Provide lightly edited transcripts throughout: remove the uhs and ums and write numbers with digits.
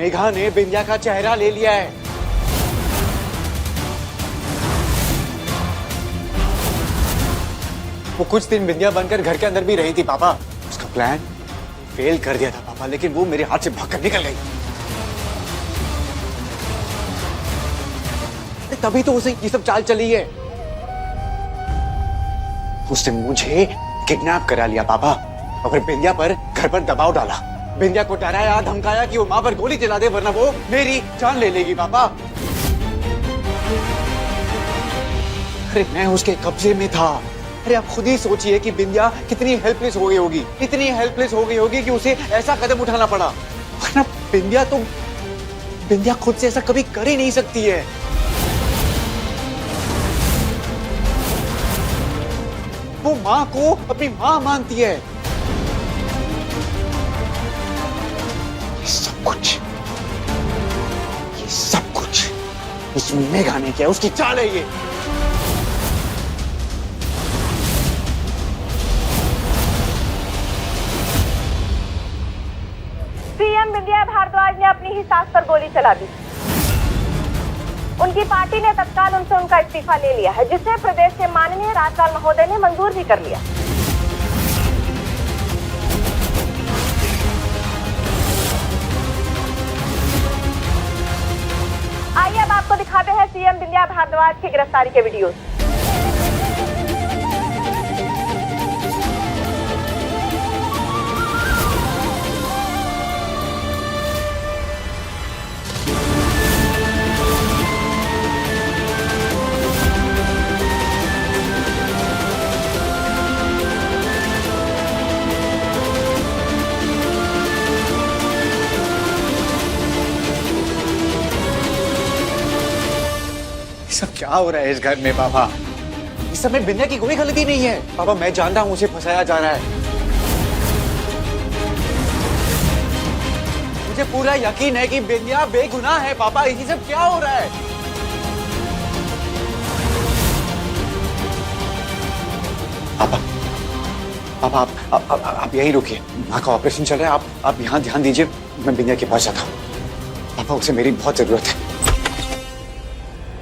मेघा ने बिंदिया का चेहरा ले लिया है। वो कुछ दिन बिंदिया बनकर घर के अंदर भी रही थी पापा। उसका प्लान फेल कर दिया था पापा, लेकिन वो मेरे हाथ से भागकर निकल गई। तभी तो उसे ये सब चाल चली है। उसने मुझे किडनैप करा लिया पापा और बिंदिया पर घर पर दबाव डाला। बिंदिया को डराया धमकाया कि वो मां पर गोली चला दे वरना वो मेरी जान ले लेगी पापा। अरे मैं उसके कब्जे में था। अरे आप खुद ही सोचिए कि बिंदिया कितनी हेल्पलेस हो गई होगी, इतनी हेल्पलेस हो गई होगी कि उसे ऐसा कदम उठाना पड़ा। वरना बिंदिया खुद से ऐसा कभी कर ही नहीं सकती है। वो मां को अपनी मां मानती है। ये सब कुछ उस मेघा ने किया, उसकी चाल है ये। सीएम विंध्या भारद्वाज ने अपनी ही सास पर गोली चला दी। उनकी पार्टी ने तत्काल उनसे उनका इस्तीफा ले लिया है, जिसे प्रदेश के माननीय राज्यपाल महोदय ने मंजूर भी कर लिया। आइए अब आपको दिखाते हैं सीएम विंध्या भारद्वाज की गिरफ्तारी के वीडियो। सब क्या हो रहा है इस घर में पापा? इस समय बिंदिया की कोई गलती नहीं है पापा। मैं जानता हूं उसे फंसाया जा रहा है। मुझे पूरा यकीन है कि बिंदिया बेगुनाह है पापा। इसी सब क्या हो रहा है? पापा पापा आप यहीं रुकिए। माँ का ऑपरेशन चल रहा है। आप यहाँ ध्यान दीजिए। मैं बिंदिया के पास जाता हूँ। पापा उसे मेरी बहुत जरूरत है।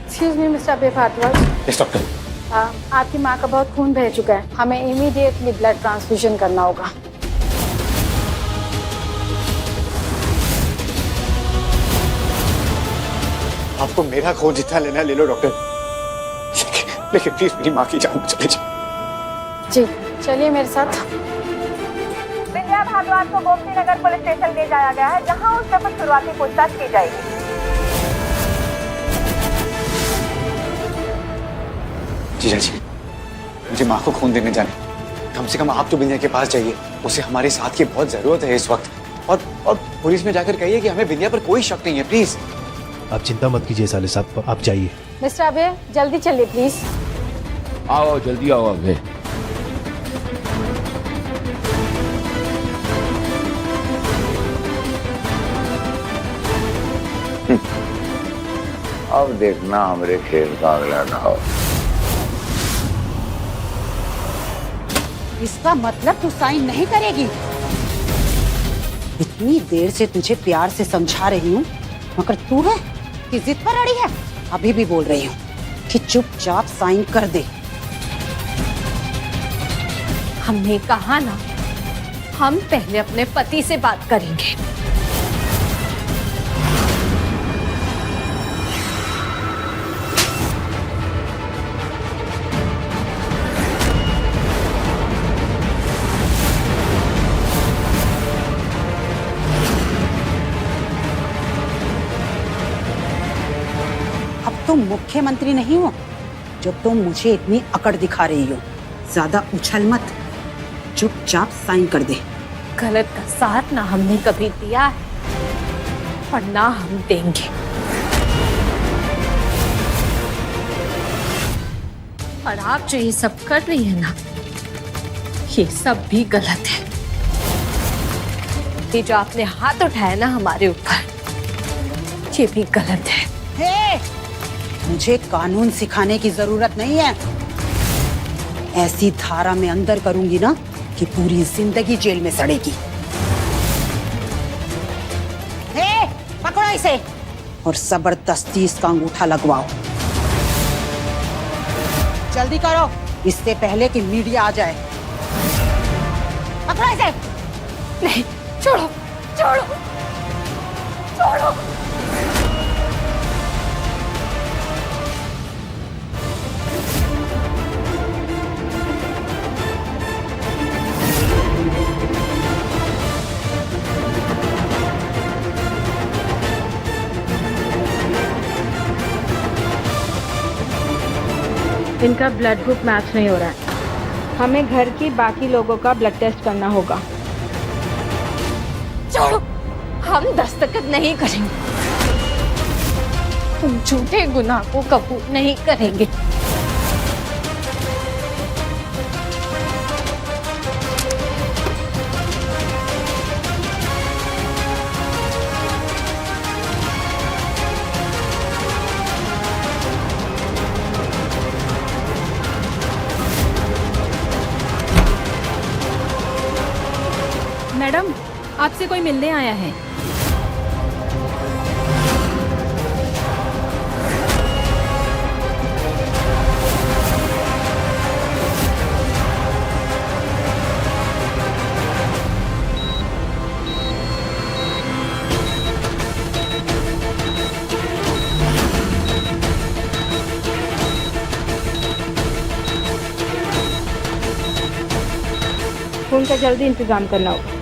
Excuse me mister Abhay Bhardwaj. Yes doctor. आपकी माँ का बहुत खून बह चुका है, हमें इमीडिएटली ब्लड ट्रांसफ्यूजन करना होगा। आपको मेरा खून जितना लेना ले लो डॉक्टर, लेकिन प्लीज मेरी माँ की जान चले जाओ। जी चलिए मेरे साथ। विंध्या भारद्वाज को गोमती नगर पुलिस स्टेशन ले जाया गया है, जहां उससे कुछ शुरुआती पूछताछ की जाएगी। जीजा जी, मुझे माँ को खून देने जाने। कम से कम आप तो बिंदिया के पास जाइए। उसे हमारे साथ की बहुत जरूरत है इस वक्त। और पुलिस में जाकर कहिए कि हमें बिंदिया पर कोई शक नहीं है प्लीज। आप चिंता मत कीजिए साले साहब, आप जाइए। मिस्टर अभय जल्दी चलिए प्लीज। आओ जल्दी आओ अभय। अब देखना हमारे खेल का अगला दाव। इसका मतलब तू साइन नहीं करेगी? इतनी देर से तुझे प्यार से समझा रही हूँ, मगर तू है कि जिद पर अड़ी है। अभी भी बोल रही हूँ कि चुपचाप साइन कर दे। हमने कहा ना, हम पहले अपने पति से बात करेंगे। तुम मुख्यमंत्री नहीं हो जो तुम मुझे इतनी अकड़ दिखा रही हो। ज्यादा उछल मत, चुपचाप साइन कर दे। गलत का साथ ना हमने कभी दिया है और ना हम देंगे। और आप जो ये सब कर रही है ना, ये सब भी गलत है। ये जो आपने हाथ उठाया ना हमारे ऊपर, ये भी गलत है। मुझे कानून सिखाने की जरूरत नहीं है। ऐसी धारा में अंदर करूंगी ना कि पूरी जिंदगी जेल में सड़ेगी। पकड़ो पकड़ो इसे और जबरदस्ती इसका अंगूठा लगवाओ। जल्दी करो, इससे पहले कि मीडिया आ जाए। पकड़ो इसे। नहीं, छोड़ो छोड़ो छोड़ो। इनका ब्लड ग्रुप मैच नहीं हो रहा है। हमें घर की बाकी लोगों का ब्लड टेस्ट करना होगा। छोड़ो, हम दस्तखत नहीं करेंगे। तुम झूठे गुनाह को कबूल नहीं करेंगे। मैडम, आपसे कोई मिलने आया है। खून का जल्दी इंतजाम करना होगा।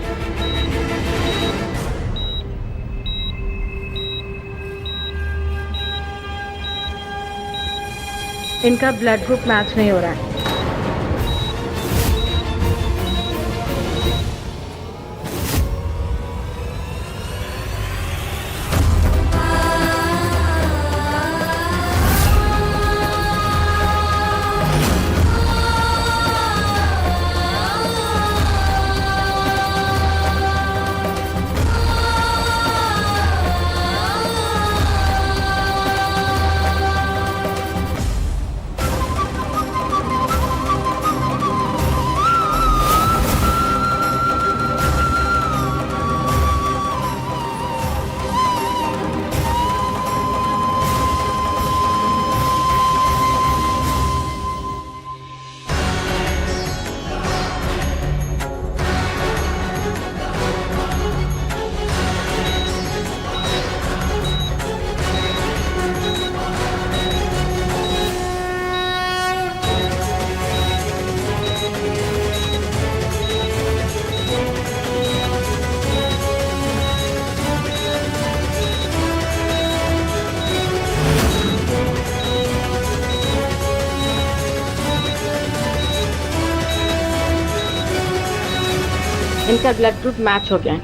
इनका ब्लड ग्रुप मैच नहीं हो रहा है। इनका ब्लड ग्रुप मैच हो गया है।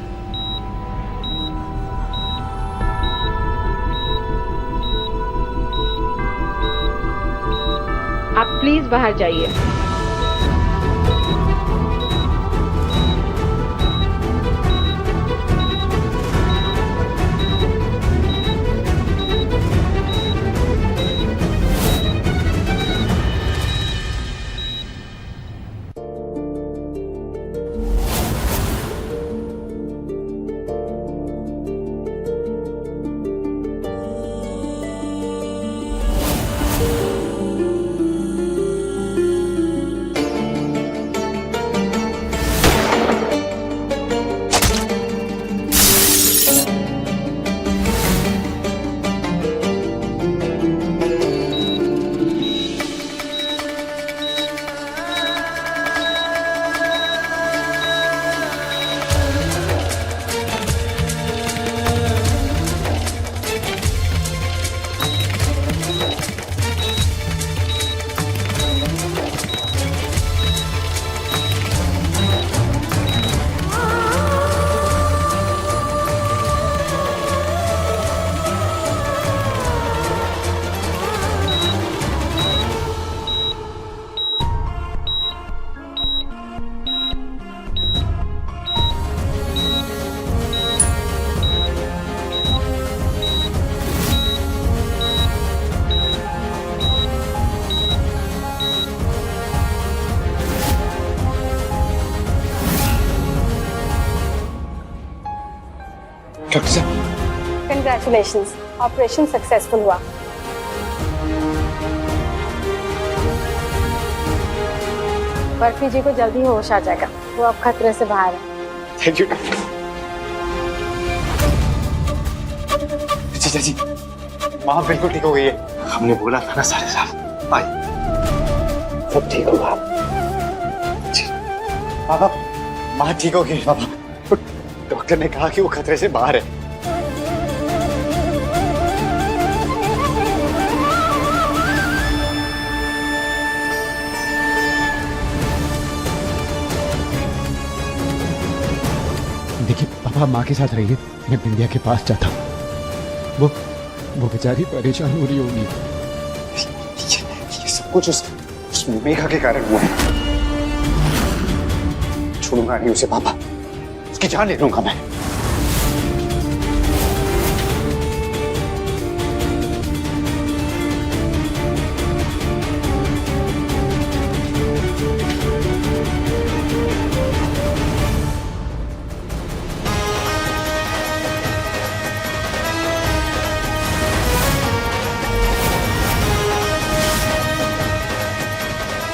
आप प्लीज बाहर जाइए। डॉक्टर साहब, कंग्रेचुलेशंस, ऑपरेशन सक्सेसफुल हुआ। बर्फी जी को जल्दी होश आ जाएगा, वो अब खतरे से बाहर है। थैंक यू जीजा जी, माँ बिल्कुल ठीक हो गई है। हमने बोला था ना सारे साल। आई सब ठीक होगा। जी पापा, माँ ठीक हो गई पापा। डॉक्टर ने कहा कि वो खतरे से बाहर है। देखिए पापा, माँ के साथ रहिए, मैं बिंदिया के पास जाता हूँ। वो बेचारी परेशान हो रही होगी। ये सब कुछ उस मेघा के कारण हुआ है। छोड़ूंगा नहीं उसे पापा, उसकी जान ले लूंगा मैं।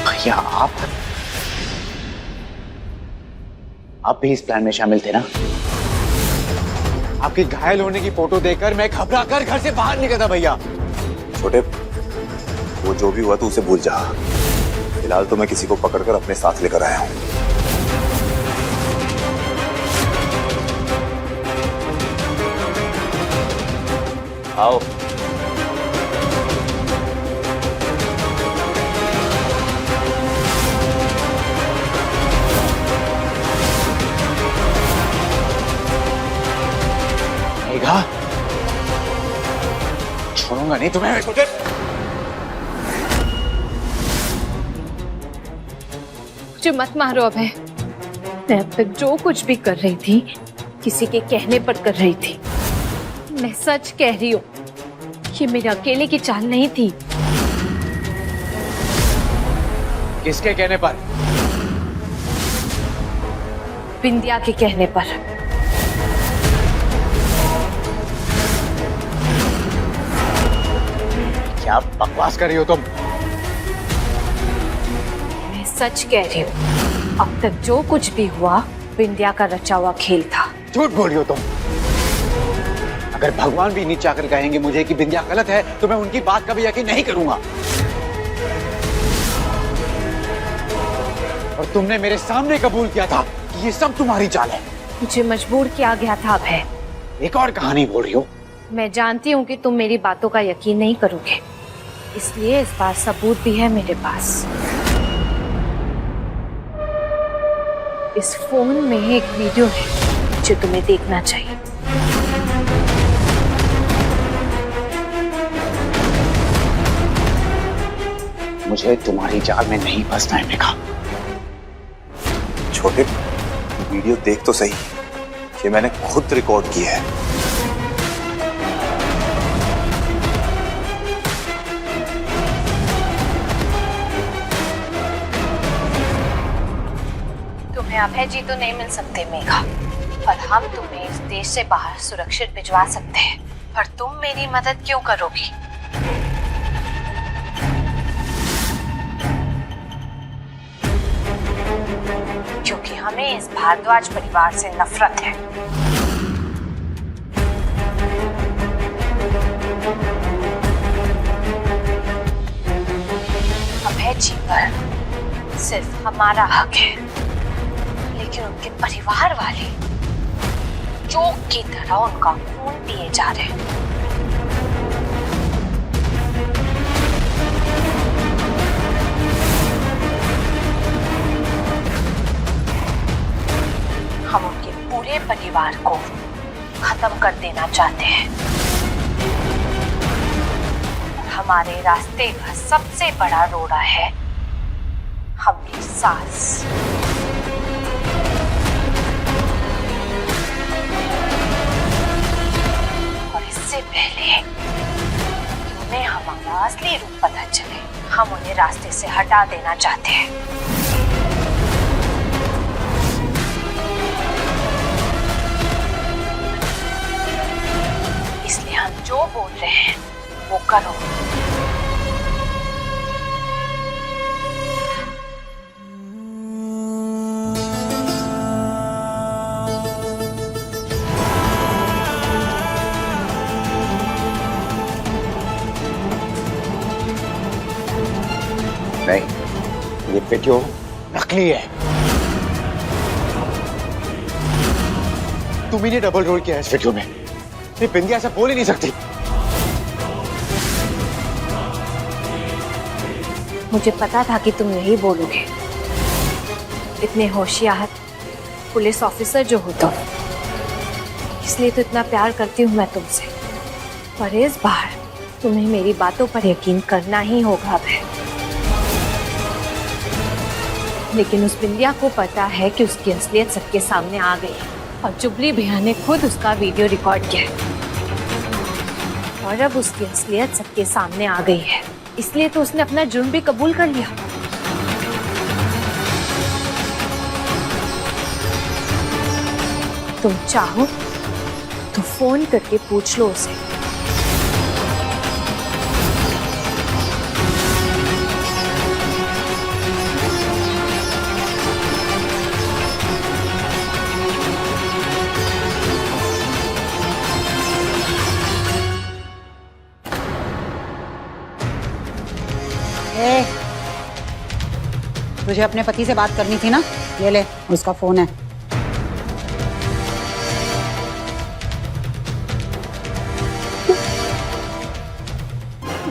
भैया आप भी इस प्लान में शामिल थे ना? आपकी घायल होने की फोटो देखकर मैं घबरा कर घर से बाहर निकला था भैया। छोटे, वो जो भी हुआ तू उसे भूल जा। फिलहाल तो मैं किसी को पकड़कर अपने साथ लेकर आया हूं। आओ। मेघा, छोड़ूंगा नहीं तुम्हें। मुझे मत मारो अभय। मैं अब तक जो कुछ भी कर रही थी किसी के कहने पर कर रही थी। मैं सच कह रही हूँ, ये मेरे अकेले की चाल नहीं थी। किसके कहने पर? बिंदिया के कहने पर। क्या बकवास कर रही हो तुम? मैं सच कह रही हूँ, अब तक जो कुछ भी हुआ बिंदिया का रचा हुआ खेल था। झूठ बोल रही हो तुम। अगर भगवान भी नीचे आकर कहेंगे मुझे कि बिंदिया गलत है तो मैं उनकी बात का भी यकीन नहीं करूंगा। और तुमने मेरे सामने कबूल किया था कि ये सब तुम्हारी चाल है। मुझे मजबूर किया गया था अभय। एक और कहानी बोल रही हो? मैं जानती हूँ कि तुम मेरी बातों का यकीन नहीं करोगे, इसलिए इस बार सबूत भी है मेरे पास। इस फोन में एक वीडियो है जो तुम्हें देखना चाहिए। मुझे तुम्हारी जाल में नहीं फंसना है मेघा। छोटे, वीडियो देख तो सही, ये मैंने खुद रिकॉर्ड की है। तुम्हें अभय जी तो नहीं मिल सकते मेघा, पर हम तुम्हें इस देश से बाहर सुरक्षित भिजवा सकते हैं। पर तुम मेरी मदद क्यों करोगी? क्योंकि हमें इस भारद्वाज परिवार से नफरत है। अभय जी पर सिर्फ हमारा हक है, लेकिन उनके परिवार वाले चोक की तरह उनका खून पिए जा रहे हैं। हम उनके पूरे परिवार को खत्म कर देना चाहते हैं। हमारे रास्ते का सबसे बड़ा रोड़ा है हमारी सास। और इससे पहले कि उन्हें हमारा असली रूप पता चले, हम उन्हें रास्ते से हटा देना चाहते हैं। बोल रहे हैं वो करो। नहीं, ये वीडियो नकली है। तुम ही ने डबल रोल किया है इस वीडियो में। ये बिंदिया ऐसा बोल ही नहीं सकती। मुझे पता था कि तुम यही बोलोगे। इतने होशियार पुलिस ऑफिसर जो हो तुम, इसलिए तो इतना प्यार करती हूँ मैं तुमसे। पर इस बार तुम्हें मेरी बातों पर यकीन करना ही होगा अब। लेकिन उस बिंदिया को पता है कि उसकी असलियत सबके सामने आ गई है और जुबली भैया ने खुद उसका वीडियो रिकॉर्ड किया है। और अब उसकी असलियत सबके सामने आ गई है, इसलिए तो उसने अपना जुर्म भी कबूल कर लिया। तुम चाहो तो फोन करके पूछ लो उसे। तुझे अपने पति से बात करनी थी ना, ले ले, उसका फोन है।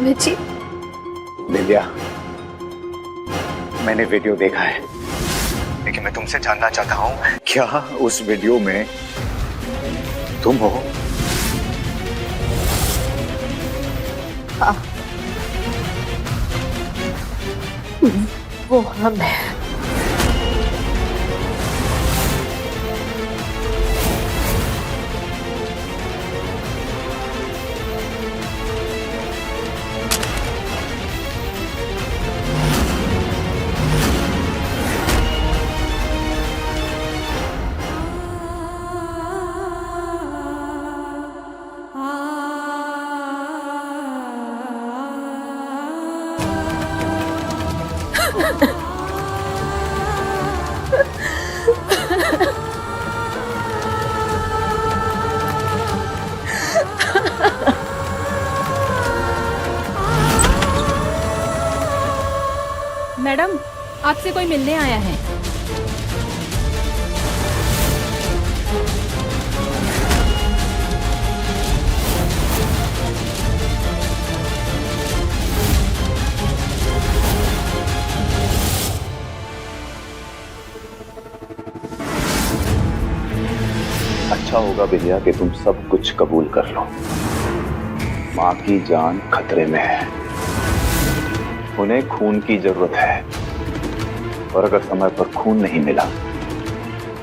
मिर्ची, बिंदिया, मैंने वीडियो देखा है, लेकिन मैं तुमसे जानना चाहता हूँ, क्या उस वीडियो में तुम हो? वो हम है। मैडम, आपसे कोई मिलने आया है। अच्छा होगा बिंदिया कि तुम सब कुछ कबूल कर लो। माँ की जान खतरे में है, उन्हें खून की जरूरत है, और अगर समय पर खून नहीं मिला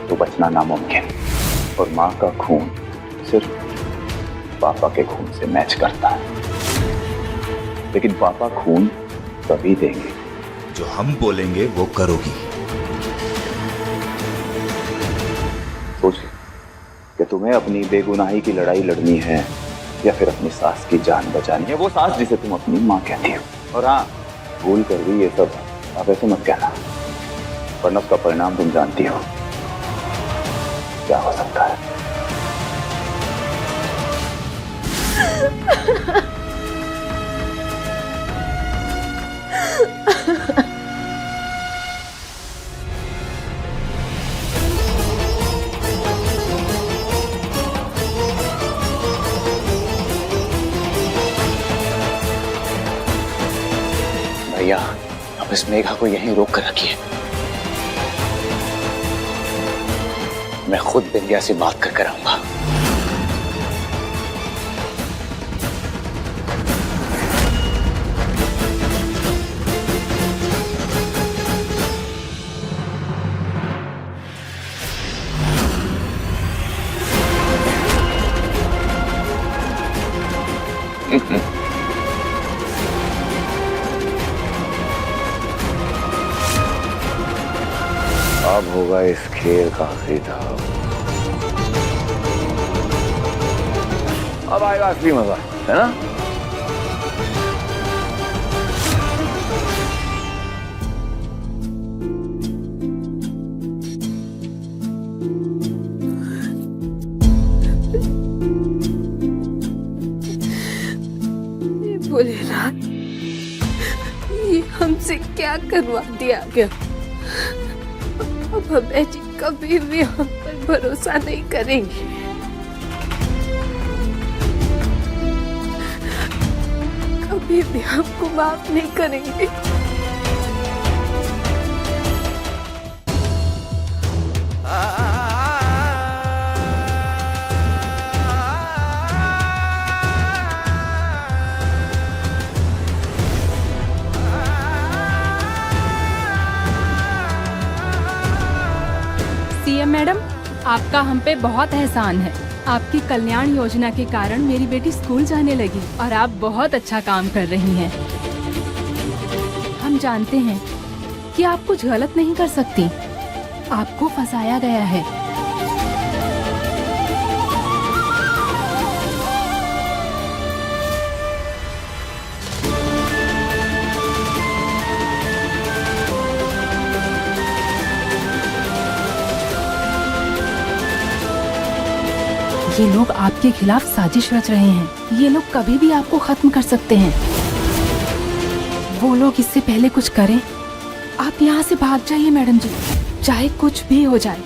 तो बचना नामुमकिन। और माँ का खून सिर्फ पापा के खून से मैच करता है, लेकिन पापा खून तभी देंगे जो हम बोलेंगे वो करोगी। सोच कि तुम्हें अपनी बेगुनाही की लड़ाई लड़नी है या फिर अपनी सास की जान बचानी है, वो सास जिसे तुम अपनी माँ कहती हो। और हाँ, भूल कर भी ये सब आप ऐसे मत कहना, वरना उसका परिणाम तुम जानती हो क्या हो सकता है। भैया, अब इस मेघा को यहीं रोक कर रखिए। मैं खुद बिंदिया से बात कर आऊंगा। अब होगा इस खेल का आखिरी दाव। अब आएगा असली मजा, है ना? भोलेनाथ, ये हमसे क्या करवा दिया गया? अब अभय जी कभी भी हम पर भरोसा नहीं करेंगे। कभी भी हमको माफ नहीं करेंगे। सीएम मैडम, आपका हम पे बहुत एहसान है। आपकी कल्याण योजना के कारण मेरी बेटी स्कूल जाने लगी और आप बहुत अच्छा काम कर रही हैं। हम जानते हैं कि आप कुछ गलत नहीं कर सकती। आपको फंसाया गया है। ये लोग आपके खिलाफ साजिश रच रहे हैं। ये लोग कभी भी आपको खत्म कर सकते हैं। वो लोग इससे पहले कुछ करें। आप यहाँ से भाग जाइए मैडम जी, चाहे कुछ भी हो जाए।